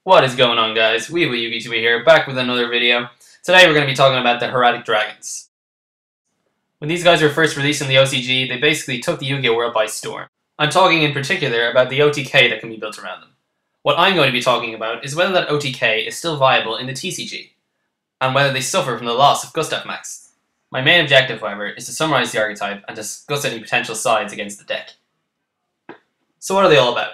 What is going on, guys? WeeWeeYugiTube here, back with another video. Today we're going to be talking about the Hieratic dragons. When these guys were first released in the OCG, they basically took the Yu-Gi-Oh world by storm. I'm talking in particular about the OTK that can be built around them. What I'm going to be talking about is whether that OTK is still viable in the TCG, and whether they suffer from the loss of Gustaph Max. My main objective, however, is to summarize the archetype and discuss any potential sides against the deck. So what are they all about?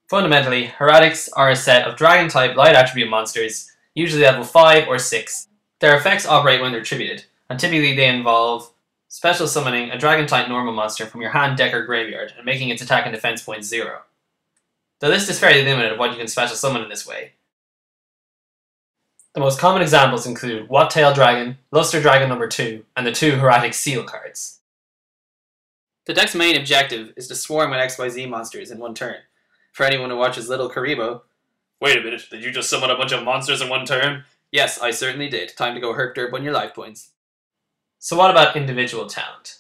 Fundamentally, Hieratics are a set of dragon-type light attribute monsters, usually level 5 or 6. Their effects operate when they're tributed, and typically they involve special summoning a dragon-type normal monster from your hand, deck, or graveyard, and making its attack and defense points 0. The list is fairly limited of what you can special summon in this way. The most common examples include WATTAILDRAGON, Luster Dragon No. 2, and the 2 Hieratic Seal cards. The deck's main objective is to swarm with XYZ monsters in one turn. For anyone who watches Little Karibo, wait a minute, did you just summon a bunch of monsters in one turn? Yes, I certainly did. Time to go herp derp on your life points. So what about individual talent?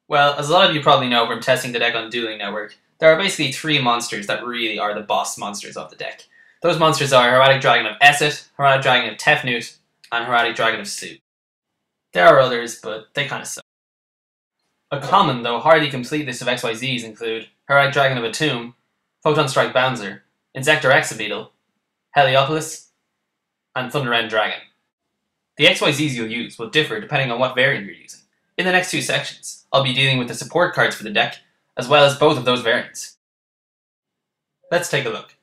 Well, as a lot of you probably know from testing the deck on Dueling Network, there are basically 3 monsters that really are the boss monsters of the deck. Those monsters are Hieratic Dragon of Esset, Hieratic Dragon of TYPHOON, and Hieratic Dragon of SUCE. There are others, but they kinda suck. A common, though hardly complete list of XYZs include Hieratic Dragon of Atum, Photon Strike Bouncer, INZEKTOR EXA-BEETLE, Heliopolis, and Thunderend Dragon. The XYZs you'll use will differ depending on what variant you're using. In the next 2 sections, I'll be dealing with the support cards for the deck, as well as both of those variants. Let's take a look.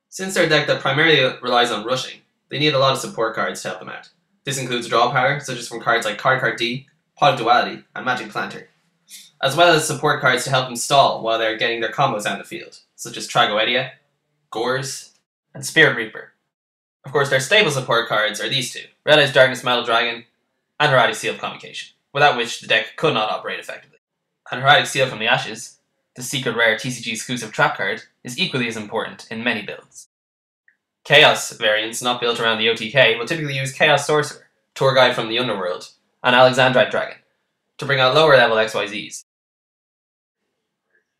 Since they're a deck that primarily relies on rushing, they need a lot of support cards to help them out. This includes draw power, such as from cards like Card D, Pot of Duality, and Magic Planter, as well as support cards to help them stall while they're getting their combos out in the field, such as Tragoedia, Gores, and Spirit Reaper. Of course, their stable support cards are these 2, Red Eyes Darkness Metal Dragon, and Hieratic Seal of Convocation, without which the deck could not operate effectively. And Hieratic Seal from the Ashes, the secret rare TCG exclusive trap card, is equally as important in many builds. Chaos variants not built around the OTK will typically use Chaos Sorcerer, Tour Guide from the Underworld, and ALEXANDRITE Dragon, to bring out lower level XYZs.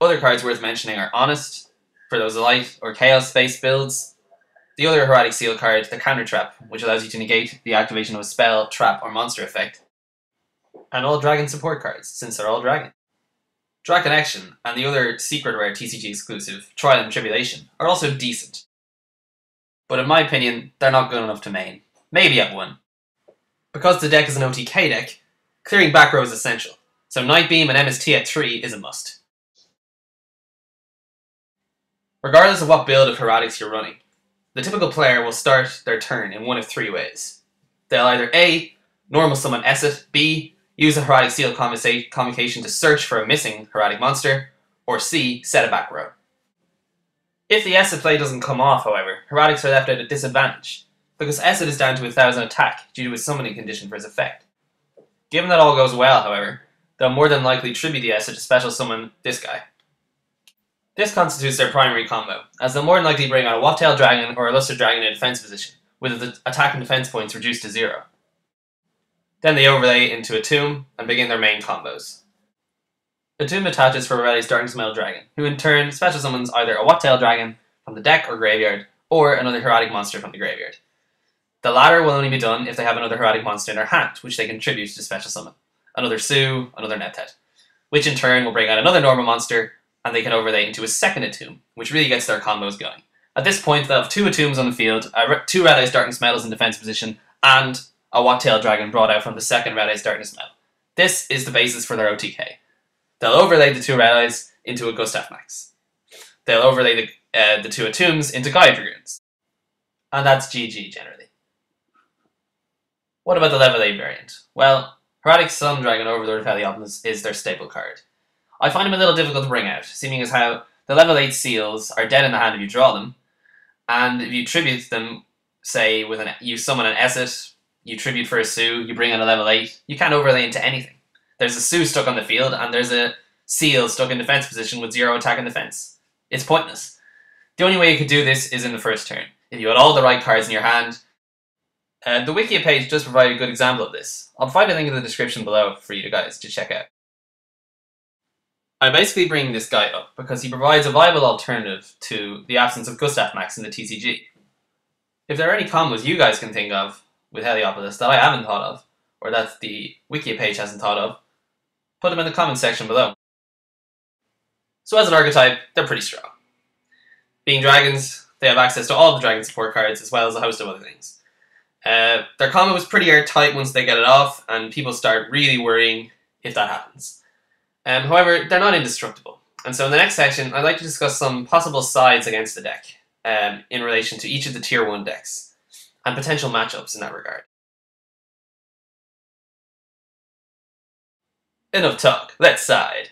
Other cards worth mentioning are Honest, for those light or chaos-based builds, the other Hieratic Seal card, the Counter Trap, which allows you to negate the activation of a spell, trap, or monster effect, and all dragon support cards, since they're all dragon. Draconection and the other secret rare TCG exclusive, Trial and Tribulation, are also decent. But in my opinion, they're not good enough to main. Maybe at 1. Because the deck is an OTK deck, clearing back row is essential, so Nightbeam and MST at 3 is a must. Regardless of what build of Hieratics you're running, the typical player will start their turn in one of 3 ways. They'll either A. Normal summon Esset, B. Use a Hieratic Seal Convocation to search for a missing Hieratic monster, or C. Set a back row. If the Esset play doesn't come off, however, Hieratics are left at a disadvantage, because Esset is down to 1000 attack due to his summoning condition for his effect. Given that all goes well, however, they'll more than likely tribute the Esset to special summon this guy. This constitutes their primary combo, as they'll more than likely bring out a WATTAILDRAGON or a Luster Dragon in defense position, with the attack and defense points reduced to 0. Then they overlay into Atum and begin their main combos. Atum attaches for Red Eyes Darkness Metal Dragon, who in turn special summons either a WATTAILDRAGON from the deck or graveyard, or another Hieratic monster from the graveyard. The latter will only be done if they have another Hieratic monster in their hand, which they can tribute to special summon. Another SUE, another Nethet, which in turn will bring out another normal monster, and they can overlay into a second Atum, which really gets their combos going. At this point, they'll have 2 Atums on the field, 2 Red Eyes Darkness Metals in defense position, and a WATTAILDRAGON brought out from the second Red Eyes Darkness Metal. This is the basis for their OTK. They'll overlay the 2 Red Eyes into a Gustaph Max. They'll overlay the 2 Atums into Gaia Dragoons. And that's GG generally. What about the level 8 variant? Well, Hieratic Sun Dragon Overlord of Heliopolis is their staple card. I find him a little difficult to bring out, seeming as how the level 8 seals are dead in the hand if you draw them, and if you tribute them, say, you summon an Esset, you tribute for a SUE, you bring in a level 8, you can't overlay into anything. There's a SUE stuck on the field, and there's a seal stuck in defense position with 0 attack and defense. It's pointless. The only way you could do this is in the first turn, if you had all the right cards in your hand. The wikia page does provide a good example of this. I'll provide a link in the description below for you guys to check out. I'm basically bringing this guy up because he provides a viable alternative to the absence of Gustaph Max in the TCG. If there are any combos you guys can think of with Heliopolis that I haven't thought of, or that the wikia page hasn't thought of, put them in the comment section below. So as an archetype, they're pretty strong. Being dragons, they have access to all the dragon support cards as well as a host of other things. Their combo is pretty airtight once they get it off, and people start really worrying if that happens. However, they're not indestructible. And so in the next section, I'd like to discuss some possible sides against the deck in relation to each of the Tier 1 decks, and potential matchups in that regard. Enough talk, let's side.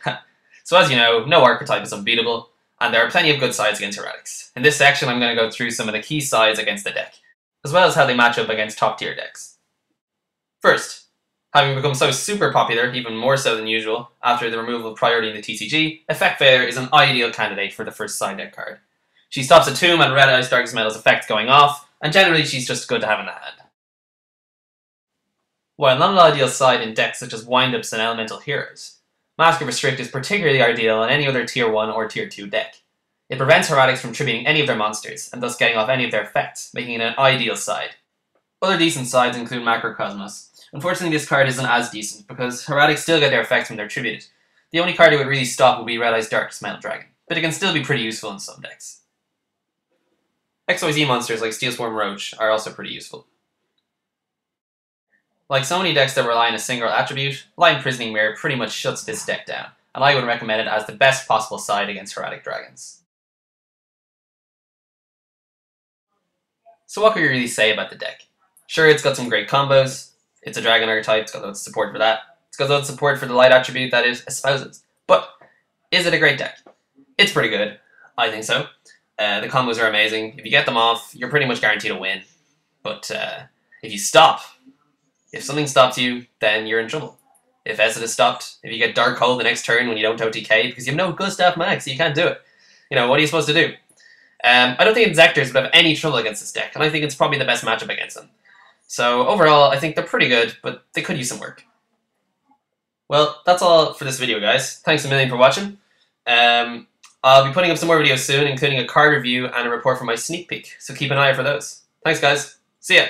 So as you know, no archetype is unbeatable, and there are plenty of good sides against Hieratics. In this section, I'm going to go through some of the key sides against the deck, as well as how they match up against top tier decks. First, having become so super popular, even more so than usual, after the removal of priority in the TCG, Effect Failure is an ideal candidate for the first side deck card. She stops a tomb and Red Eyes Darkest Metal's effect going off, and generally she's just good to have in the hand. While not an ideal side in decks such as Windups and Elemental Heroes, Mask of Restrict is particularly ideal in any other Tier 1 or Tier 2 deck. It prevents Hieratics from tributing any of their monsters, and thus getting off any of their effects, making it an ideal side. Other decent sides include Macrocosmos. Unfortunately, this card isn't as decent, because Hieratics still get their effects when they're tributed. The only card it would really stop would be Red Eyes Darkest Metal Dragon, but it can still be pretty useful in some decks. XYZ monsters like STEELSWARM ROACH are also pretty useful. Like so many decks that rely on a single attribute, Light Imprisoning Mirror pretty much shuts this deck down, and I would recommend it as the best possible side against Hieratic dragons. So what can we really say about the deck? Sure, it's got some great combos, it's a dragon archetype, it's got loads of support for that, it's got loads of support for the light attribute that it espouses, but is it a great deck? It's pretty good, I think so. The combos are amazing. If you get them off, you're pretty much guaranteed to win. But if you stop, if something stops you, then you're in trouble. If Exit is stopped, if you get Dark Hole the next turn when you don't OTK because you have no Gustaph Max, you can't do it. You know, what are you supposed to do? I don't think INZEKTORs would have any trouble against this deck, and I think it's probably the best matchup against them. So overall, I think they're pretty good, but they could use some work. Well, that's all for this video, guys. Thanks a million for watching. I'll be putting up some more videos soon, including a card review and a report from my sneak peek, so keep an eye out for those. Thanks, guys. See ya!